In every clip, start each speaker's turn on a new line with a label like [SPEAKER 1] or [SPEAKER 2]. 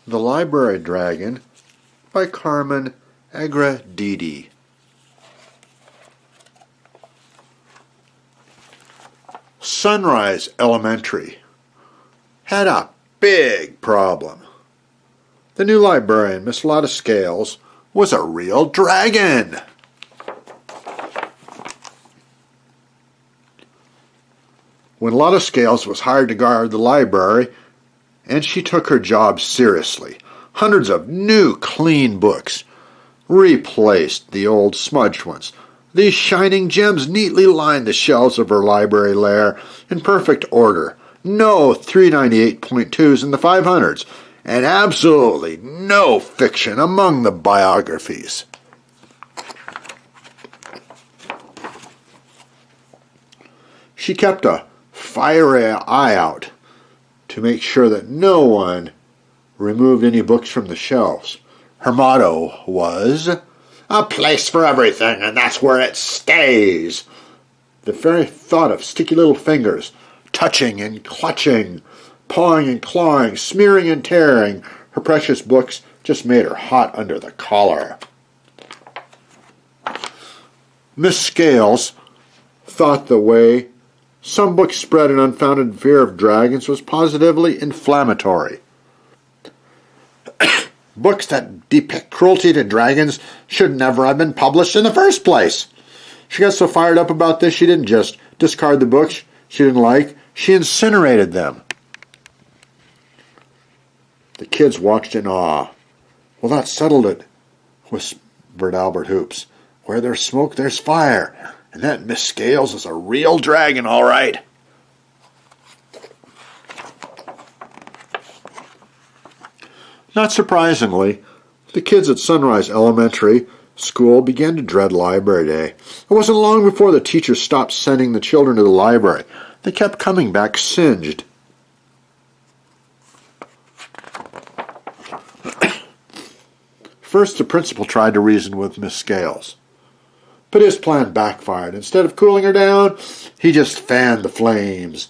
[SPEAKER 1] The Library Dragon by Carmen Agradidi. Sunrise Elementary had a big problem. The new librarian, Miss Lotta Scales, was a real dragon. When Lotta Scales was hired to guard the library, and she took her job seriously, hundreds of new, clean books replaced the old smudged ones. These shining gems neatly lined the shelves of her library lair in perfect order. No 398.2s in the 500s, and absolutely no fiction among the biographies. She kept a fiery eye out to make sure that no one removed any books from the shelves. Her motto was, "A place for everything, and that's where it stays." The very thought of sticky little fingers, touching and clutching, pawing and clawing, smearing and tearing her precious books just made her hot under the collar. Miss Scales thought the way some books spread an unfounded fear of dragons was positively inflammatory. Books that depict cruelty to dragons should never have been published in the first place. She got so fired up about this, she didn't just discard the books she didn't like, she incinerated them. The kids watched in awe. "Well, that settled it," whispered Albert Hoops. "Where there's smoke, there's fire. And that Miss Scales is a real dragon, all right." Not surprisingly, the kids at Sunrise Elementary School began to dread Library Day. It wasn't long before the teachers stopped sending the children to the library. They kept coming back singed. First, the principal tried to reason with Miss Scales, but his plan backfired. Instead of cooling her down, he just fanned the flames.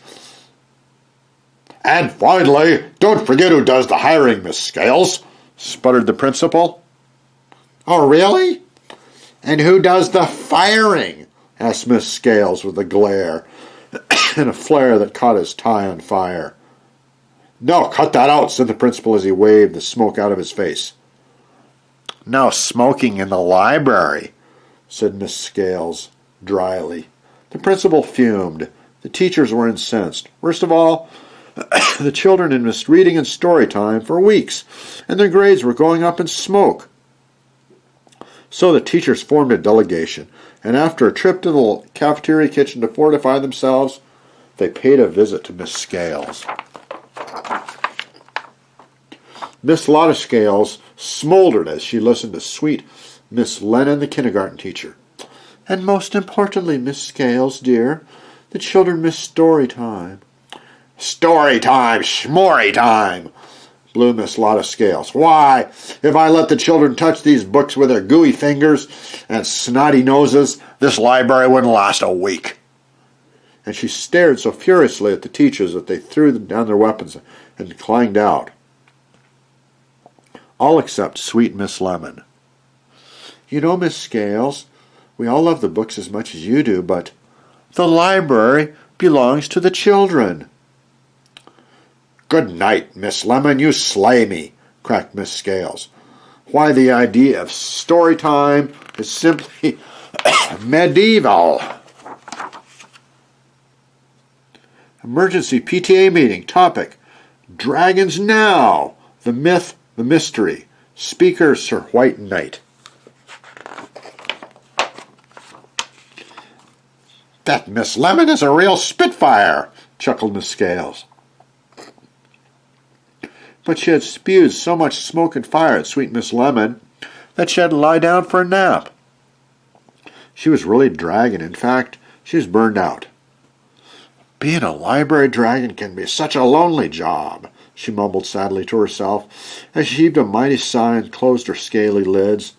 [SPEAKER 1] "And finally, don't forget who does the hiring, Miss Scales," sputtered the principal. "Oh, really? And who does the firing?" asked Miss Scales with a glare and a flare that caught his tie on fire. "No, cut that out," said the principal as he waved the smoke out of his face. "No smoking in the library," said Miss Scales dryly. The principal fumed. The teachers were incensed. Worst of all, the children had missed reading and story time for weeks, and their grades were going up in smoke. So the teachers formed a delegation, and after a trip to the cafeteria kitchen to fortify themselves, they paid a visit to Miss Scales. Miss Lotta Scales smoldered as she listened to sweet Miss Lennon, the kindergarten teacher. "And most importantly, Miss Scales, dear, the children miss story time." "Story time, schmory time," blew Miss Lotta Scales. "Why, if I let the children touch these books with their gooey fingers and snotty noses, this library wouldn't last a week." And she stared so furiously at the teachers that they threw down their weapons and clanged out. All except sweet Miss Lemon. "You know, Miss Scales, we all love the books as much as you do, but the library belongs to the children." "Good night, Miss Lemon, you slay me," cracked Miss Scales. "Why, the idea of story time is simply medieval." Emergency PTA meeting. Topic: Dragons Now. The myth, the mystery. Speaker, Sir White Knight. "That Miss Lemon is a real spitfire," chuckled Miss Scales. But she had spewed so much smoke and fire at sweet Miss Lemon that she had to lie down for a nap. She was really a dragon. In fact, she was burned out. "Being a library dragon can be such a lonely job," she mumbled sadly to herself as she heaved a mighty sigh and closed her scaly lids.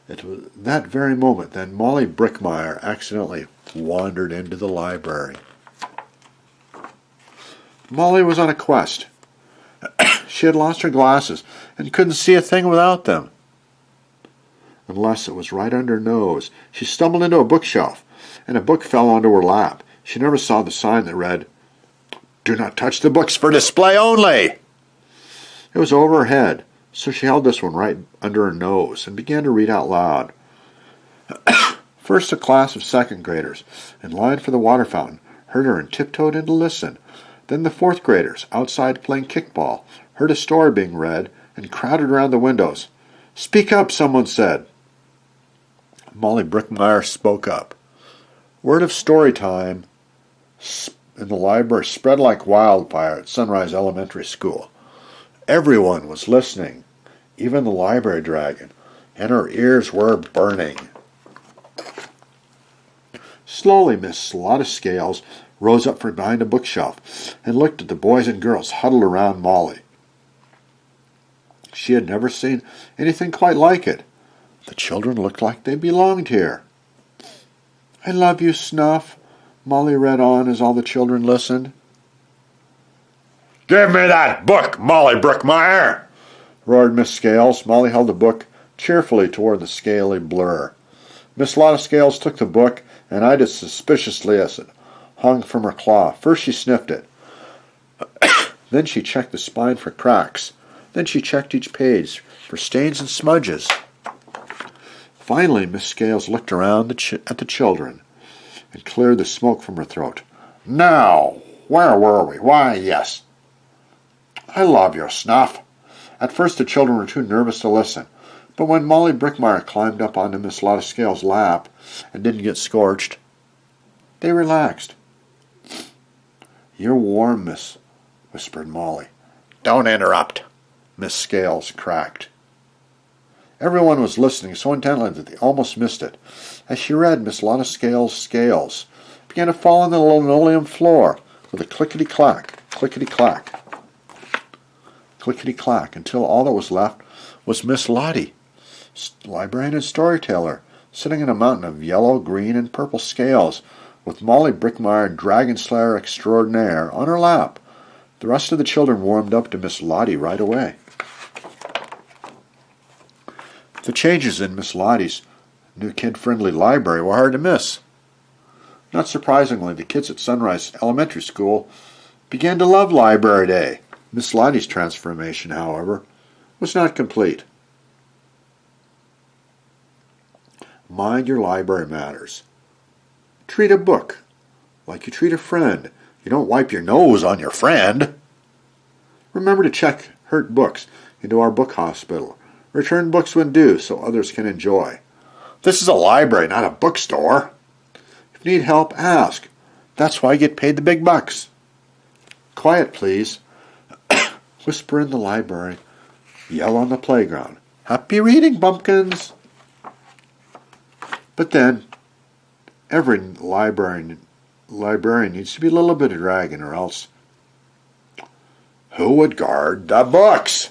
[SPEAKER 1] It was that very moment that Molly Brickmeyer accidentally wandered into the library. Molly was on a quest. She had lost her glasses and couldn't see a thing without them. Unless it was right under her nose. She stumbled into a bookshelf, and a book fell onto her lap. She never saw the sign that read, "Do not touch the books, for display only." It was over her head, so she held this one right under her nose and began to read out loud. First, a class of second graders, in line for the water fountain, heard her and tiptoed in to listen. Then the fourth graders, outside playing kickball, heard a story being read and crowded around the windows. "Speak up," someone said. Molly Brickmeyer spoke up. Word of story time in the library spread like wildfire at Sunrise Elementary School. Everyone was listening, even the library dragon, and her ears were burning. Slowly, Miss Lotta Scales rose up from behind a bookshelf and looked at the boys and girls huddled around Molly. She had never seen anything quite like it. The children looked like they belonged here. "I love you, Snuff," Molly read on as all the children listened. "Give me that book, Molly Brickmeyer!" roared Miss Scales. Molly held the book cheerfully toward the scaly blur. Miss Lotta Scales took the book and eyed it suspiciously as it hung from her claw. First she sniffed it. Then she checked the spine for cracks. Then she checked each page for stains and smudges. Finally, Miss Scales looked around at the children and cleared the smoke from her throat. "Now, where were we? Why, yes. I love your Snuff." At first the children were too nervous to listen, but when Molly Brickmeyer climbed up onto Miss Lotta Scales' lap and didn't get scorched, they relaxed. "You're warm, miss," whispered Molly. "Don't interrupt," Miss Scales cracked. Everyone was listening so intently that they almost missed it. As she read, Miss Lotta Scales' scales began to fall on the linoleum floor with a clickety-clack, clickety-clack, clickety-clack, until all that was left was Miss Lottie, librarian and storyteller, sitting in a mountain of yellow, green, and purple scales, with Molly Brickmeyer, dragon slayer extraordinaire, on her lap. The rest of the children warmed up to Miss Lottie right away. The changes in Miss Lottie's new kid-friendly library were hard to miss. Not surprisingly, the kids at Sunrise Elementary School began to love Library Day. Miss Lottie's transformation, however, was not complete. Mind your library matters. Treat a book like you treat a friend. You don't wipe your nose on your friend. Remember to check hurt books into our book hospital. Return books when due so others can enjoy. This is a library, not a bookstore. If you need help, ask. That's why I get paid the big bucks. Quiet, please. Whisper in the library. Yell on the playground. Happy reading, bumpkins. But then, every librarian needs to be a little bit of dragon, or else who would guard the books?